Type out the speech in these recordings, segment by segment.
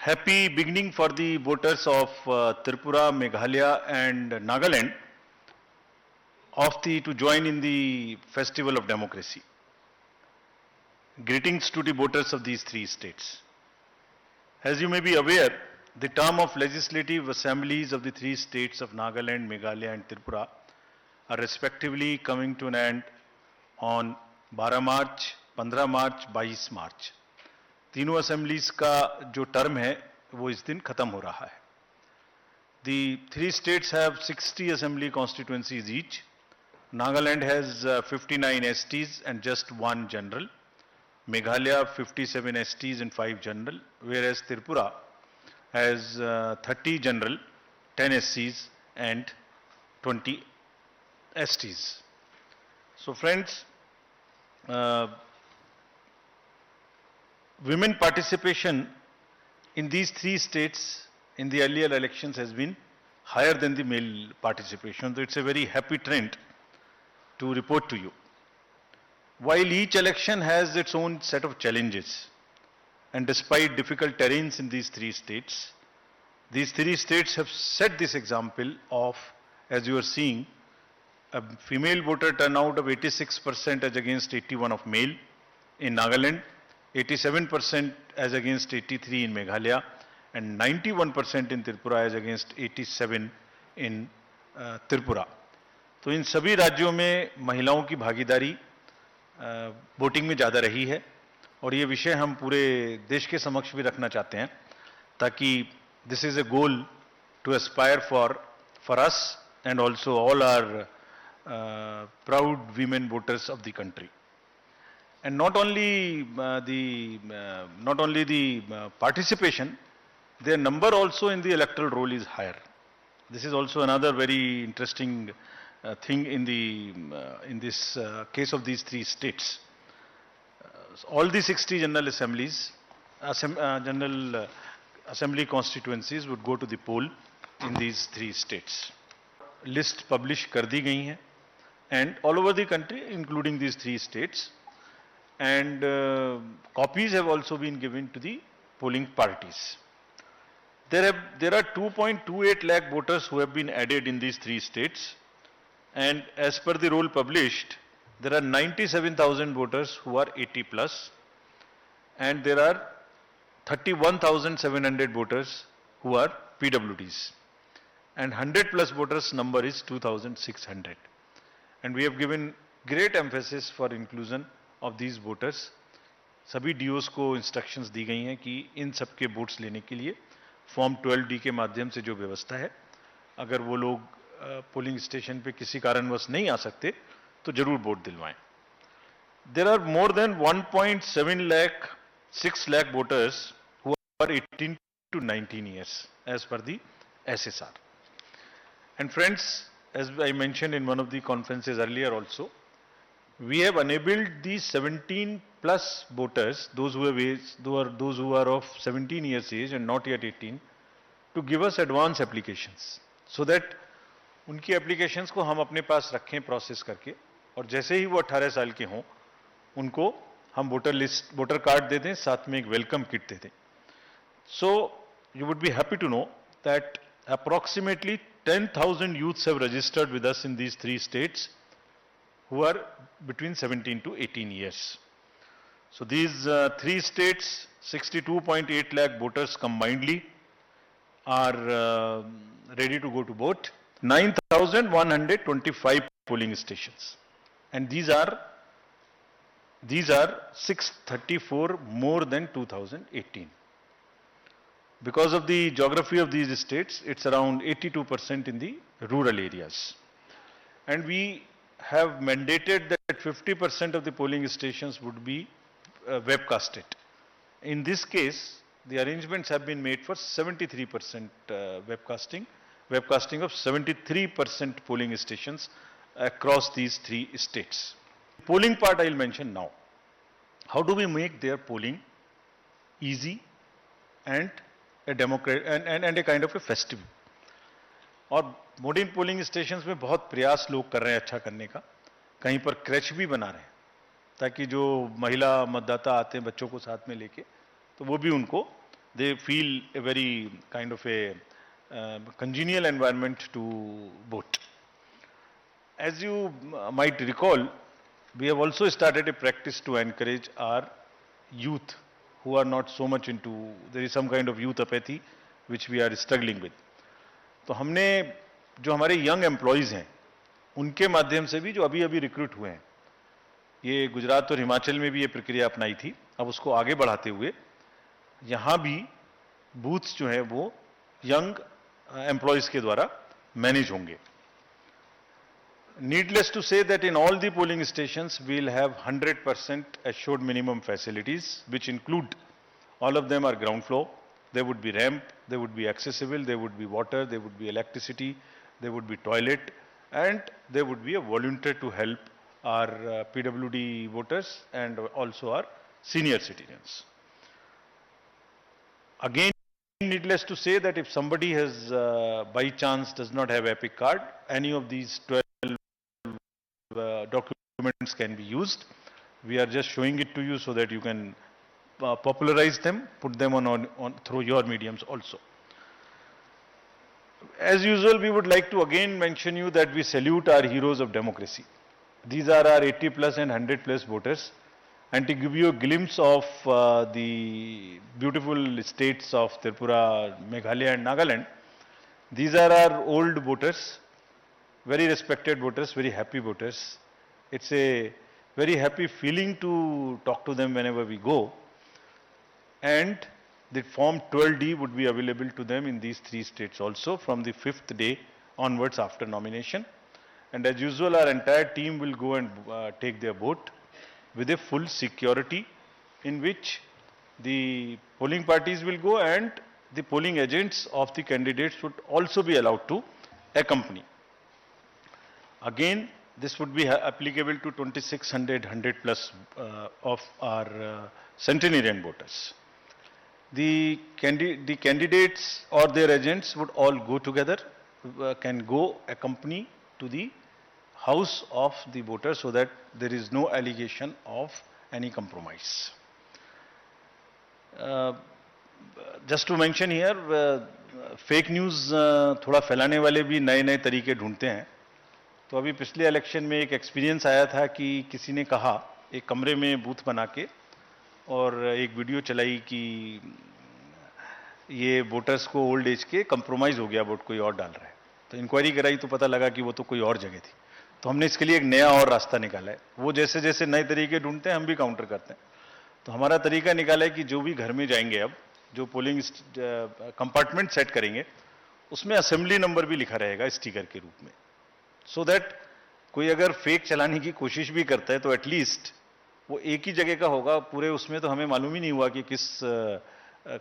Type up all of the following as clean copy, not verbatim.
Happy beginning for the voters of Tripura, Meghalaya and Nagaland to join in the festival of democracy. Greetings to the voters of these three states. As you may be aware, the term of legislative assemblies of the three states of Nagaland, Meghalaya and Tripura are respectively coming to an end on 12 मार्च, 15 मार्च, 22 मार्च. तीनों assemblies का जो term है वो इस दिन खत्म हो रहा है. The three states have 60 assembly constituencies each. Nagaland has 59 STs and just one general. Meghalaya 57 STs and 5 general, whereas Tripura has 30 general, 10 SCs and 20 STs. So friends, women participation in these three states in the earlier elections has been higher than the male participation. So it's a very happy trend to report to you. While each election has its own set of challenges, and despite difficult terrains in these three states have set this example of, as you are seeing, a female voter turnout of 86% as against 81% of male in Nagaland, 87% as against 83% in Meghalaya, and 91% in Tripura as against 87% in Tripura. तो इन सभी राज्यों में महिलाओं की भागीदारी voting में ज़्यादा रही है और ये विषय हम पूरे देश के समक्ष भी रखना चाहते हैं ताकि this is a goal to aspire for us and also all are proud women voters of the country. And not only the participation, their number also in the electoral roll is higher. This is also another very interesting thing in this case of these three states. All the 60 general assemblies, general assembly constituencies would go to the poll in these three states. List publish कर दी गई हैं and all over the country, including these three states, and copies have also been given to the polling parties. There are 2.28 lakh voters who have been added in these three states, and as per the roll published, there are 97,000 voters who are 80 plus, and there are 31,700 voters who are PWDs, and 100 plus voters number is 2,600. And we have given great emphasis for inclusion of these voters. सभी DOs को instructions दी गई हैं कि इन सब के votes लेने के लिए फॉर्म 12D के माध्यम से जो व्यवस्था है, अगर वो लोग पोलिंग स्टेशन पे किसी कारणवश नहीं आ सकते तो जरूर vote दिलवाएं. There are more than 1.7 lakh, 6 lakh voters who are 18 to 19 years as per the SSR. And friends, as I mentioned in one of the conferences earlier also, we have enabled these 17 plus voters, those who are of 17 years age and not yet 18, to give us advance applications, so that उनकी applications को हम अपने पास रखें process करके, और जैसे ही वो 18 साल के हों उनको हम वोटर कार्ड दे दें, साथ में एक वेलकम किट दे दें. So you would be happy to know that approximately 10,000 youths have registered with us in these three states who are between 17 to 18 years. So these three states, 62.8 lakh voters combinedly are ready to go to vote. 9,125 polling stations, and these are 634 more than 2018. Because of the geography of these states, it's around 82% in the rural areas. And we have mandated that 50% of the polling stations would be webcasted. In this case, the arrangements have been made for 73% webcasting of 73% polling stations across these three states. Polling part I'll mention now. How do we make their polling easy and a democratic and a kind of a festival? और modern polling stations में बहुत प्रयास लोग कर रहे हैं अच्छा करने का. कहीं पर क्रैच भी बना रहे हैं ताकि जो महिला मतदाता आते हैं बच्चों को साथ में लेके, तो वो भी उनको they feel a very kind of a congenial environment to vote. As you might recall, we have also started a practice to encourage our youth who are not so much into, there is some kind of youth apathy which we are struggling with. तो हमने जो हमारे young employees हैं उनके माध्यम से भी जो अभी अभी रिक्रूट हुए हैं, ये गुजरात और हिमाचल में भी ये प्रक्रिया अपनाई थी, अब उसको आगे बढ़ाते हुए यहाँ भी बूथ्स जो हैं वो यंग एम्प्लॉयज़ के द्वारा मैनेज होंगे. Needless to say that in all the polling stations, we'll have 100% assured minimum facilities, which include, all of them are ground floor. There would be ramp, there would be accessible, there would be water, there would be electricity, there would be toilet, and there would be a volunteer to help our PWD voters and also our senior citizens. Again, needless to say that if somebody has by chance does not have EPIC card, any of these 12 documents can be used. We are just showing it to you so that you can popularize them, put them on through your mediums also. As usual, we would like to again mention you that we salute our heroes of democracy. These are our 80 plus and 100 plus voters. And to give you a glimpse of the beautiful states of Tripura, Meghalaya and Nagaland, these are our old voters, very respected voters, very happy voters. It's a very happy feeling to talk to them whenever we go. And the form 12D would be available to them in these 3 states also from the 5th day onwards after nomination. And as usual, our entire team will go and take their vote with a full security, in which the polling parties will go and the polling agents of the candidates would also be allowed to accompany. Again, this would be applicable to 2600 100 plus of our centenarian voters. The candidates or their agents would all go together, can go accompany to the house of the voter so that there is no allegation of any compromise. Just to mention here, fake news थोड़ा फैलाने वाले भी नए नए तरीके ढूंढते हैं. तो अभी पिछले इलेक्शन में एक एक्सपीरियंस आया था कि किसी ने कहा एक कमरे में बूथ बना के और एक वीडियो चलाई कि ये वोटर्स को ओल्ड एज के कंप्रोमाइज हो गया, वोट कोई और डाल रहा है. तो इंक्वायरी कराई तो पता लगा कि वो तो कोई और जगह थी. तो हमने इसके लिए एक नया और रास्ता निकाला है. वो जैसे जैसे नए तरीके ढूंढते हैं हम भी काउंटर करते हैं. तो हमारा तरीका निकाला है कि जो भी घर में जाएंगे, अब जो पोलिंग कंपार्टमेंट सेट करेंगे उसमें असेंबली नंबर भी लिखा रहेगा स्टिकर के रूप में, सो दैट कोई अगर फेक चलाने की कोशिश भी करता है तो एटलीस्ट वो एक ही जगह का होगा. पूरे उसमें तो हमें मालूम ही नहीं हुआ कि किस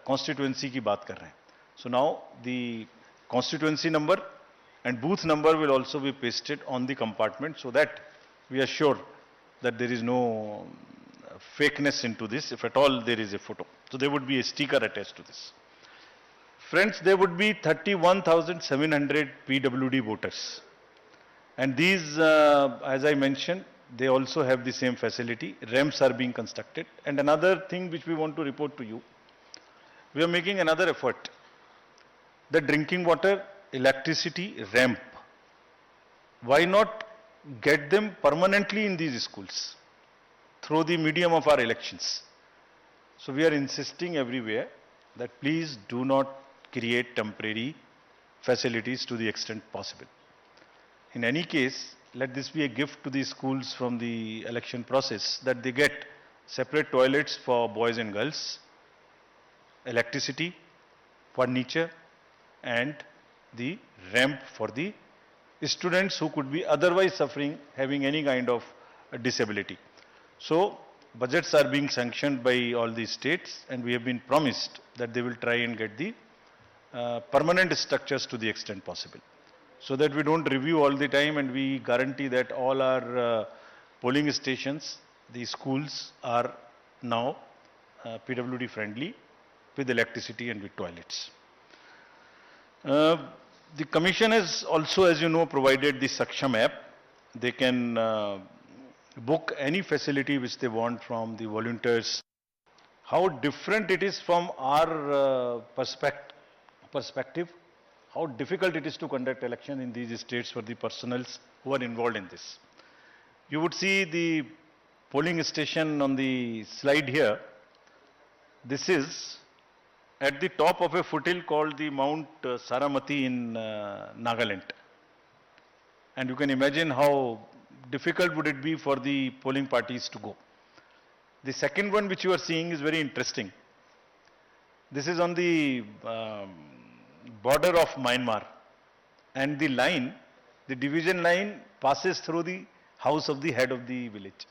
कॉन्स्टिट्यूएंसी की बात कर रहे हैं. So now the constituency number and booth number will also be pasted on the compartment so that we are sure that there is no fakeness into this, if at all there is a photo. So there would be a sticker attached to this. Friends, there would be 31,700 PWD voters. And these, as I mentioned, they also have the same facility. Ramps are being constructed. And another thing which we want to report to you, we are making another effort. The drinking water, electricity, ramp, why not get them permanently in these schools through the medium of our elections? So we are insisting everywhere that please do not create temporary facilities to the extent possible. In any case, let this be a gift to the schools from the election process, that they get separate toilets for boys and girls, electricity, furniture, and the ramp for the students who could be otherwise suffering, having any kind of disability. So budgets are being sanctioned by all the states, and we have been promised that they will try and get the permanent structures to the extent possible, so that we don't review all the time, and we guarantee that all our polling stations, the schools are now PWD friendly with electricity and with toilets. The Commission has also, as you know, provided the Saksham app. They can book any facility which they want from the volunteers, how different it is from our perspective, how difficult it is to conduct election in these states for the personals who are involved in this. You would see the polling station on the slide here. This is at the top of a foothill called the Mount Saramati in Nagaland. And you can imagine how difficult would it be for the polling parties to go. The second one which you are seeing is very interesting. This is on the border of Myanmar, and the line, the division line passes through the house of the head of the village.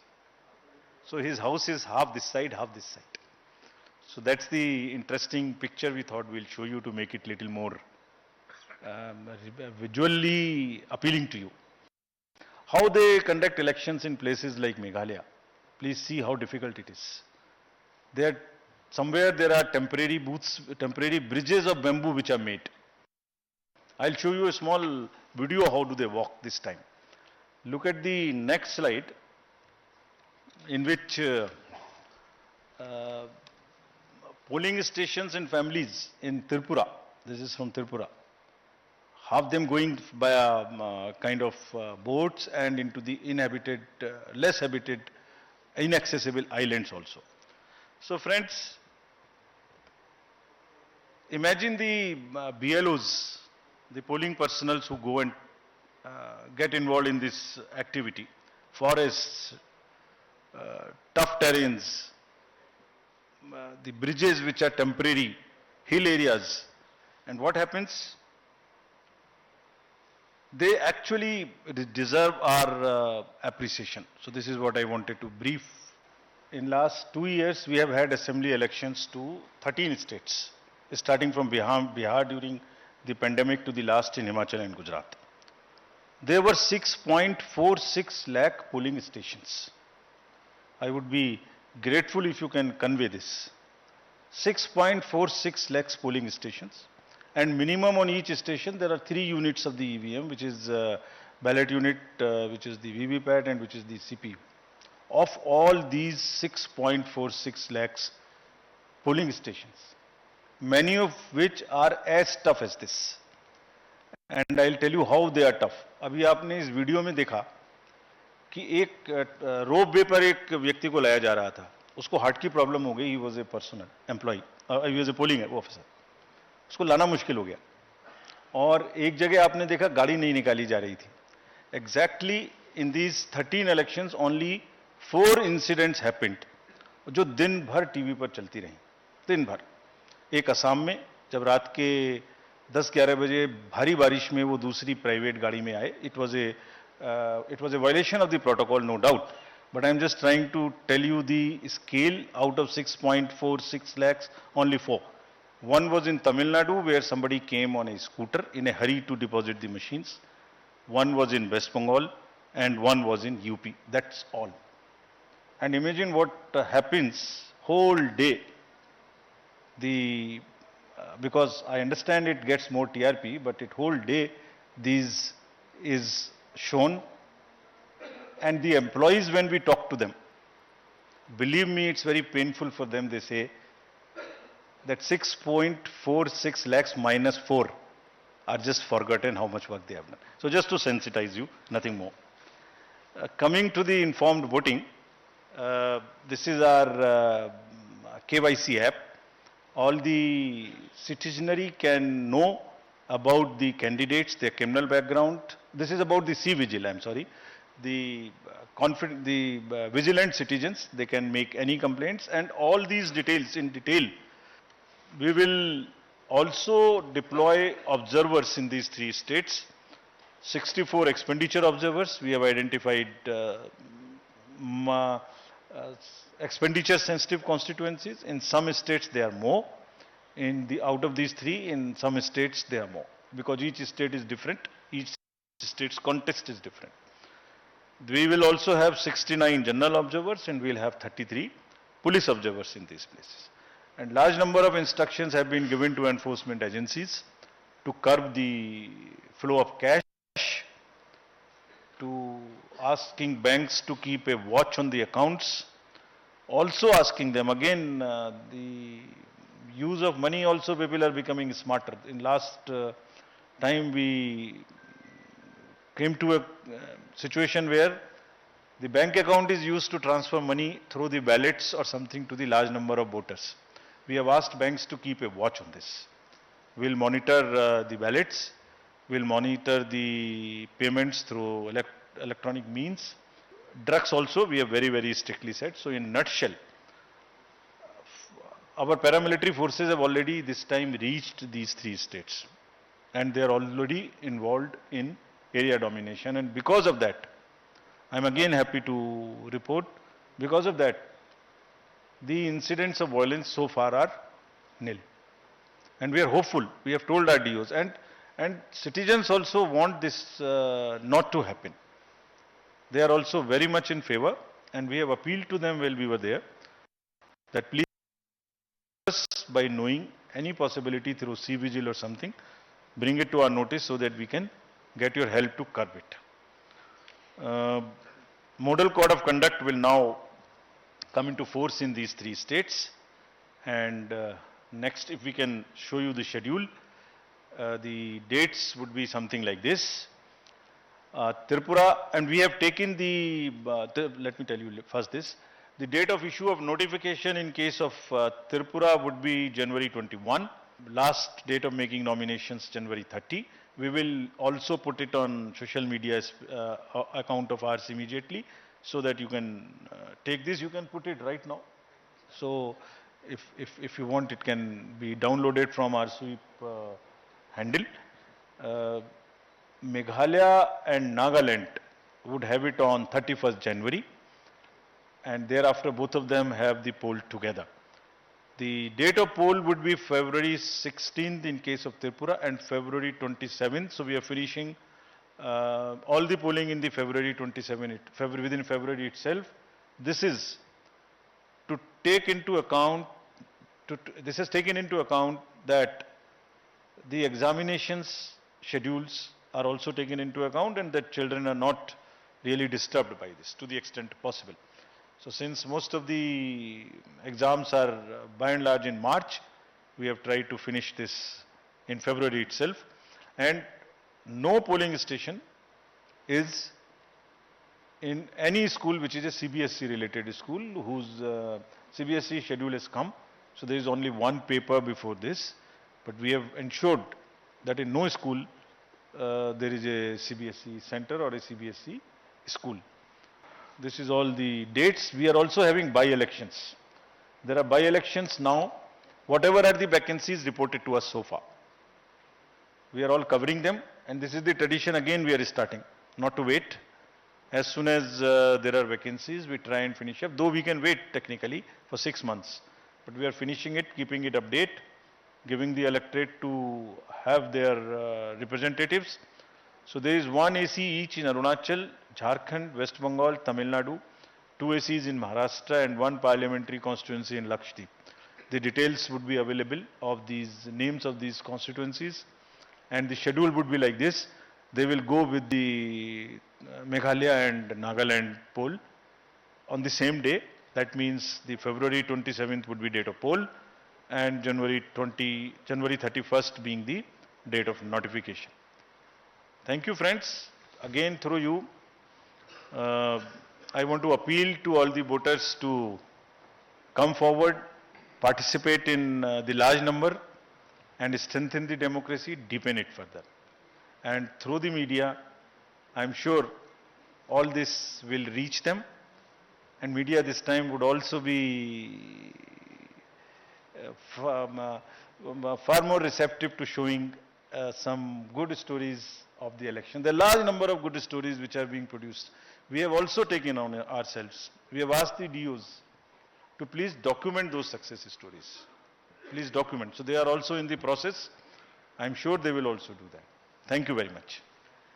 So his house is half this side, half this side. So that's the interesting picture we thought we'll show you to make it little more visually appealing to you. How they conduct elections in places like Meghalaya. Please see how difficult it is. Somewhere there are temporary booths, temporary bridges of bamboo which are made. I'll show you a small video how do they walk this time. Look at the next slide, in which polling stations and families in Tripura, this is from Tripura, half them going by kind of boats and into the inhabited, less habited, inaccessible islands also. So friends, imagine the BLOs, the polling personals who go and get involved in this activity. Forests, tough terrains, the bridges which are temporary, hill areas. And what happens? They actually deserve our appreciation. So this is what I wanted to brief. In last 2 years, we have had assembly elections to 13 states, starting from Bihar during the pandemic to the last in Himachal and Gujarat. There were 6.46 lakh polling stations. I would be grateful if you can convey this. 6.46 lakhs polling stations, and minimum on each station there are 3 units of the EVM, which is ballot unit, which is the VVPAT and which is the CPU. Of all these 6.46 lakhs polling stations, many of which are as tough as this. And I'll tell you how they are tough. अभी आपने इस video में देखा कि एक रोप वे पर एक व्यक्ति को लाया जा रहा था, उसको हार्ट की प्रॉब्लम हो गई, he was a personal employ, he was a polling officer, उसको लाना मुश्किल हो गया, और एक जगह आपने देखा गाड़ी नहीं निकाली जा रही थी. Exactly in these 13 elections only 4 incidents happened, जो दिन भर टीवी पर चलती रही, दिन भर. एक असम में जब रात के 10-11 बजे भारी बारिश में वो दूसरी प्राइवेट गाड़ी में आए, it was a violation of the protocol, no doubt, but I am just trying to tell you the scale. Out of 6.46 lakhs, only 4. One was in Tamil Nadu, where somebody came on a scooter in a hurry to deposit the machines. One was in West Bengal, and one was in UP. That's all. And imagine what happens whole day. Because I understand it gets more TRP, but it whole day this is shown. And the employees, when we talk to them, believe me, it's very painful for them. They say that 6.46 lakhs minus 4 are just forgotten how much work they have done. So just to sensitize you, nothing more. Coming to the informed voting, this is our KYC app. All the citizenry can know about the candidates, their criminal background. This is about the C-Vigil, I'm sorry. The vigilant citizens, they can make any complaints, and all these details in detail. We will also deploy observers in these 3 states. 64 expenditure observers. We have identified expenditure sensitive constituencies. In some states they are more. Out of these 3, in some states they are more, because each state is different. Each state's context is different. We will also have 69 general observers, and we will have 33 police observers in these places. And large number of instructions have been given to enforcement agencies to curb the flow of cash, to asking banks to keep a watch on the accounts, Also asking them again, the use of money also people are becoming smarter. In last time we came to a situation where the bank account is used to transfer money through the ballots or something to the large number of voters. We have asked banks to keep a watch on this. We'll monitor the ballots, we'll monitor the payments through electronic means. Drugs also we have very, very strictly said. So in nutshell, our paramilitary forces have already this time reached these three states and they are already involved in area domination, and because of that, I'm again happy to report, because of that, the incidents of violence so far are nil. And we are hopeful, we have told our DOs, and citizens also want this not to happen. They are also very much in favor, and we have appealed to them while we were there, that please, by knowing any possibility through C-Vigil or something, bring it to our notice so that we can get your help to curb it. Model Code of Conduct will now come into force in these three states. And next, if we can show you the schedule, the dates would be something like this. Tripura, and we have taken let me tell you first this. The date of issue of notification in case of Tripura would be January 21. Last date of making nominations, January 30. We will also put it on social media account of ours immediately, so that you can take this. You can put it right now. So if you want, it can be downloaded from our sweep handle. Meghalaya and Nagaland would have it on 31st January, and thereafter both of them have the poll together. The date of poll would be February 16th in case of Tripura and February 27th. So we are finishing all the polling in the February 27th, within February itself. This is to take into account, this has taken into account that the examinations schedules are also taken into account and that children are not really disturbed by this to the extent possible. So since most of the exams are by and large in March, we have tried to finish this in February itself. And no polling station is in any school which is a CBSE related school whose CBSE schedule has come. So there is only one paper before this, but we have ensured that in no school there is a CBSE center or a CBSE school. This is all the dates. We are also having by-elections. There are by-elections now. Whatever are the vacancies reported to us so far, we are all covering them, and this is the tradition again we are starting, not to wait. As soon as there are vacancies, we try and finish up, though we can wait technically for 6 months. But we are finishing it, keeping it update, giving the electorate to have their representatives. So there is one AC each in Arunachal, Jharkhand, West Bengal, Tamil Nadu, 2 ACs in Maharashtra and 1 parliamentary constituency in Lakshadweep. The details would be available of these names of these constituencies, and the schedule would be like this. They will go with the Meghalaya and Nagaland poll on the same day. That means the February 27th would be date of poll and January 31st being the date of notification. Thank you, friends. Again, through you, I want to appeal to all the voters to come forward, participate in the large number and strengthen the democracy, deepen it further. And through the media, I'm sure all this will reach them, and media this time would also be far more receptive to showing some good stories of the election. There are large number of good stories which are being produced. We have also taken on ourselves. We have asked the DOs to please document those success stories. Please document. So they are also in the process. I'm sure they will also do that. Thank you very much.